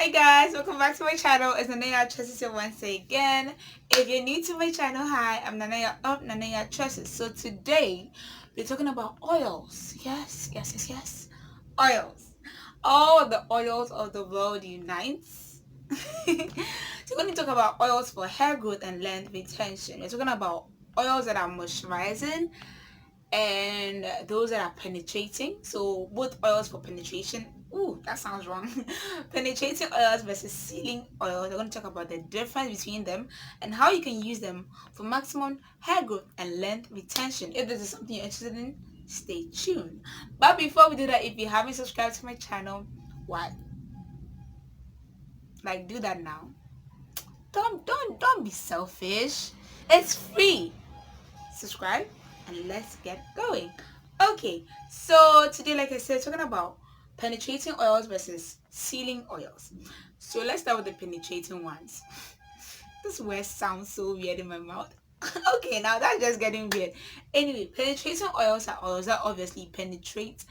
Hi guys, welcome back to my channel. It's NanaYaa Tresses here once again. If you're new to my channel, hi, I'm NanaYaa of NanaYaa Tresses. So today we're talking about oils. Yes. Oils. All the oils of the world unites. So we're going to talk about oils for hair growth and length retention. We're talking about oils that are moisturizing and those that are penetrating. So both oils for penetration. Ooh, that sounds wrong. Penetrating oils versus sealing oils. We're going to talk about the difference between them and how you can use them for maximum hair growth and length retention. If this is something you're interested in, stay tuned. But before we do that, if you haven't subscribed to my channel, why? Like, do that now. Don't be selfish. It's free. Subscribe and let's get going. Okay, so today, like I said, talking about penetrating oils versus sealing oils. So let's start with the penetrating ones. This word sounds so weird in my mouth. Okay, now that's just getting weird. Anyway, penetrating oils are oils that obviously penetrate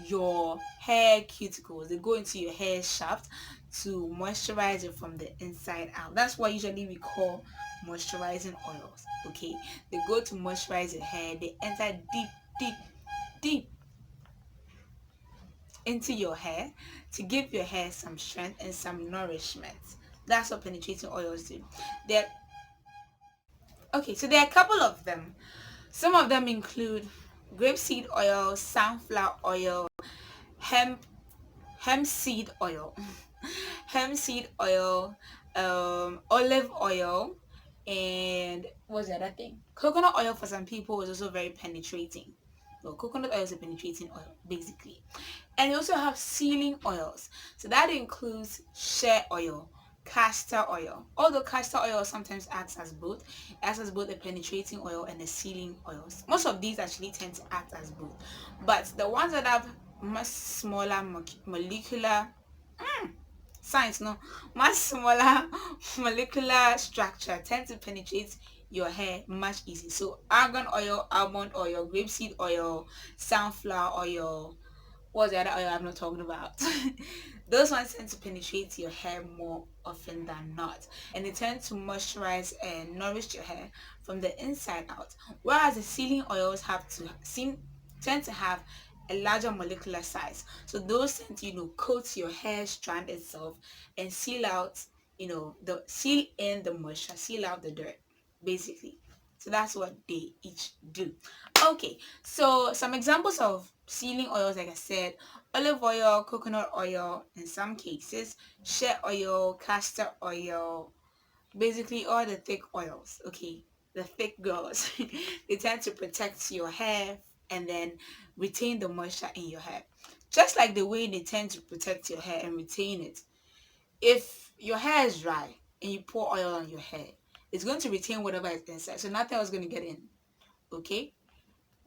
your hair cuticles. They go into your hair shaft to moisturize it from the inside out. That's what usually we call moisturizing oils. Okay, they go to moisturize your hair. They enter deep into your hair to give your hair some strength and some nourishment. That's what penetrating oils do. They're okay, so there are a couple of them. Some of them include grapeseed oil, sunflower oil, hemp hemp seed oil, hemp seed oil, olive oil, and what's the other thing? Coconut oil for some people is also very penetrating. Well, coconut oil is a penetrating oil, basically. And you also have sealing oils. So that includes shea oil, castor oil. Although castor oil sometimes acts as both, it acts as both a penetrating oil and a sealing oils. Most of these actually tend to act as both. But the ones that have much smaller molecular science, no, much smaller molecular structure tend to penetrate your hair much easier. So argan oil, almond oil, grapeseed oil, sunflower oil, what's the other oil I'm not talking about? Those ones tend to penetrate your hair more often than not, and they tend to moisturize and nourish your hair from the inside out. Whereas the sealing oils tend to have a larger molecular size, so those tend to coat your hair strand itself and seal out the seal in the moisture, seal out the dirt, basically. So that's what they each do. Okay, so some examples of sealing oils, like I said: olive oil, coconut oil, in some cases, shea oil, castor oil, basically all the thick oils. Okay, the thick girls. They tend to protect your hair and then retain the moisture in your hair. Just like the way they tend to protect your hair and retain it. If your hair is dry and you pour oil on your hair, it's going to retain whatever is inside. So nothing else is going to get in. Okay?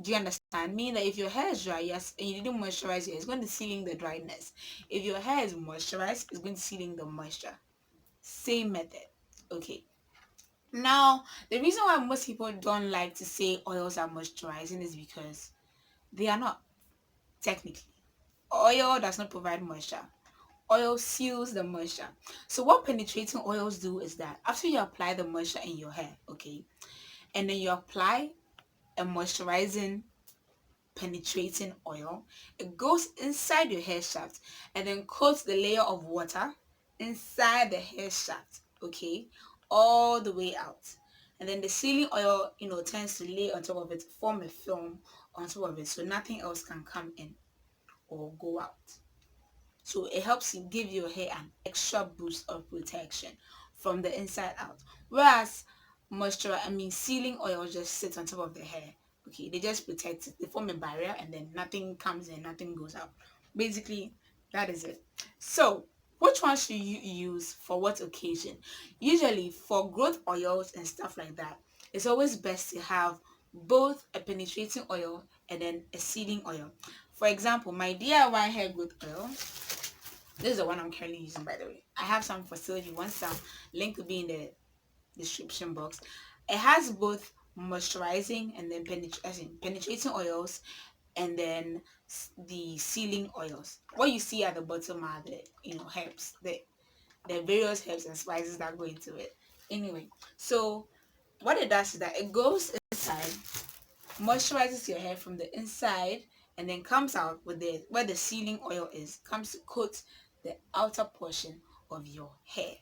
Do you understand? Meaning that if your hair is dry, yes, and you didn't moisturize it, it's going to seal in the dryness. If your hair is moisturized, it's going to seal in the moisture. Same method. Okay. Now, the reason why most people don't like to say oils are moisturizing is because they are not, technically. Oil does not provide moisture. Oil seals the moisture. So what penetrating oils do is that after you apply the moisture in your hair, okay, and then you apply a moisturizing penetrating oil, it goes inside your hair shaft and then coats the layer of water inside the hair shaft, okay, all the way out. And then the sealing oil, tends to lay on top of it, form a film on top of it, so nothing else can come in or go out. So it helps you give your hair an extra boost of protection from the inside out. Whereas sealing oil just sits on top of the hair. Okay, they just protect it. They form a barrier and then nothing comes in, nothing goes out. Basically, that is it. So, which one should you use for what occasion? Usually for growth oils and stuff like that, it's always best to have both a penetrating oil and then a sealing oil. For example, my DIY hair growth oil, this is the one I'm currently using, by the way. I have some for sale if you want some. Link will be in the description box. It has both moisturizing and then penetrating oils, and then the sealing oils. What you see at the bottom are the herbs, the the various herbs and spices that go into it. Anyway, so what it does is that it goes inside, moisturizes your hair from the inside, and then comes out with the where the sealing oil is, comes to coat the outer portion of your hair.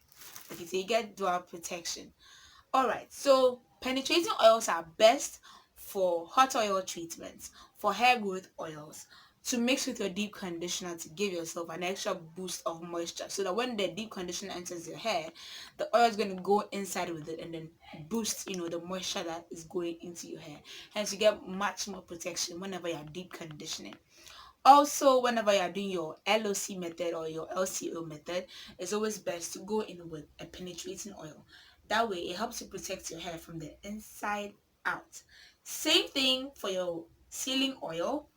Okay, so you get dual protection. All right, so penetrating oils are best for hot oil treatments, for hair growth oils, to mix with your deep conditioner to give yourself an extra boost of moisture, so that when the deep conditioner enters your hair, the oil is going to go inside with it and then boost, the moisture that is going into your hair. Hence, you get much more protection whenever you're deep conditioning. Also, whenever you're doing your LOC method or your LCO method, it's always best to go in with a penetrating oil. That way, it helps you protect your hair from the inside out. Same thing for your sealing oil.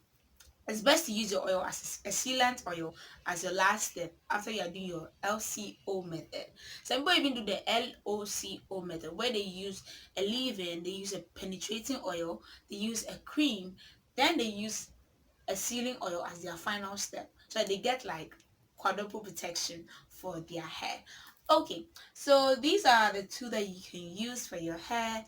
It's best to use your oil as a sealant oil as your last step after you are doing your LCO method. Some people even do the LOCO method, where they use a leave-in, they use a penetrating oil, they use a cream, then they use a sealing oil as their final step, so that they get like quadruple protection for their hair. Okay, so these are the two that you can use for your hair.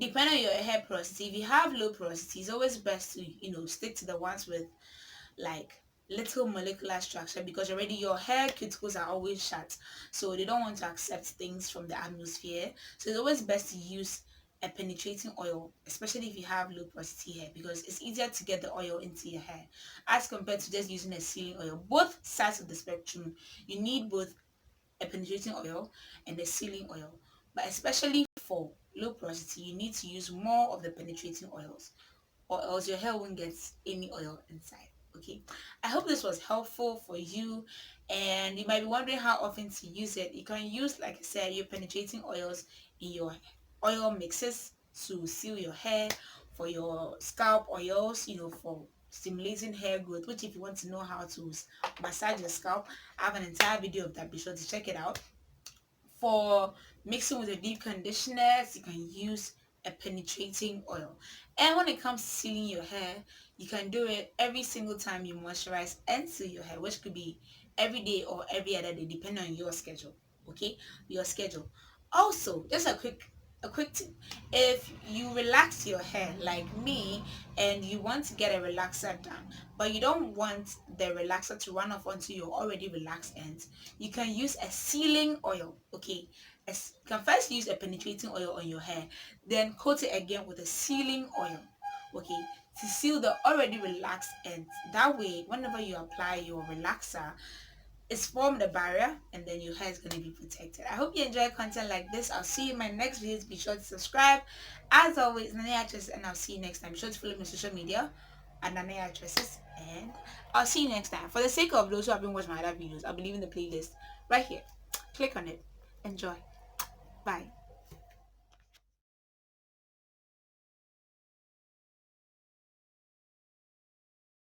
Depending on your hair porosity, if you have low porosity, it's always best to stick to the ones with like little molecular structure, because already your hair cuticles are always shut, so they don't want to accept things from the atmosphere. So it's always best to use a penetrating oil, especially if you have low porosity hair, because it's easier to get the oil into your hair as compared to just using a sealing oil. Both sides of the spectrum, you need both a penetrating oil and a sealing oil, but especially for low porosity, you need to use more of the penetrating oils, or else your hair won't get any oil inside. Okay, I hope this was helpful for you, and you might be wondering how often to use it. You can use, like I said, your penetrating oils in your oil mixes to seal your hair, for your scalp oils, for stimulating hair growth, which if you want to know how to massage your scalp, I have an entire video of that. Be sure to check it out. For mixing with the deep conditioners, you can use a penetrating oil. And when it comes to sealing your hair, you can do it every single time you moisturize and seal your hair, which could be every day or every other day, depending on your schedule. Okay, your schedule. Also, just a quick tip: if you relax your hair like me and you want to get a relaxer done, but you don't want the relaxer to run off onto your already relaxed ends, you can use a sealing oil. Okay, you can first use a penetrating oil on your hair, then coat it again with a sealing oil, okay, to seal the already relaxed ends. That way, whenever you apply your relaxer, it's formed a barrier, and then your hair is going to be protected. I hope you enjoy content like this. I'll see you in my next videos. Be sure to subscribe. As always, NanaYaa Tresses, and I'll see you next time. Be sure to follow me on social media at NanaYaa Tresses, and I'll see you next time. For the sake of those who have been watching my other videos, I'll be leaving the playlist right here. Click on it. Enjoy. Bye.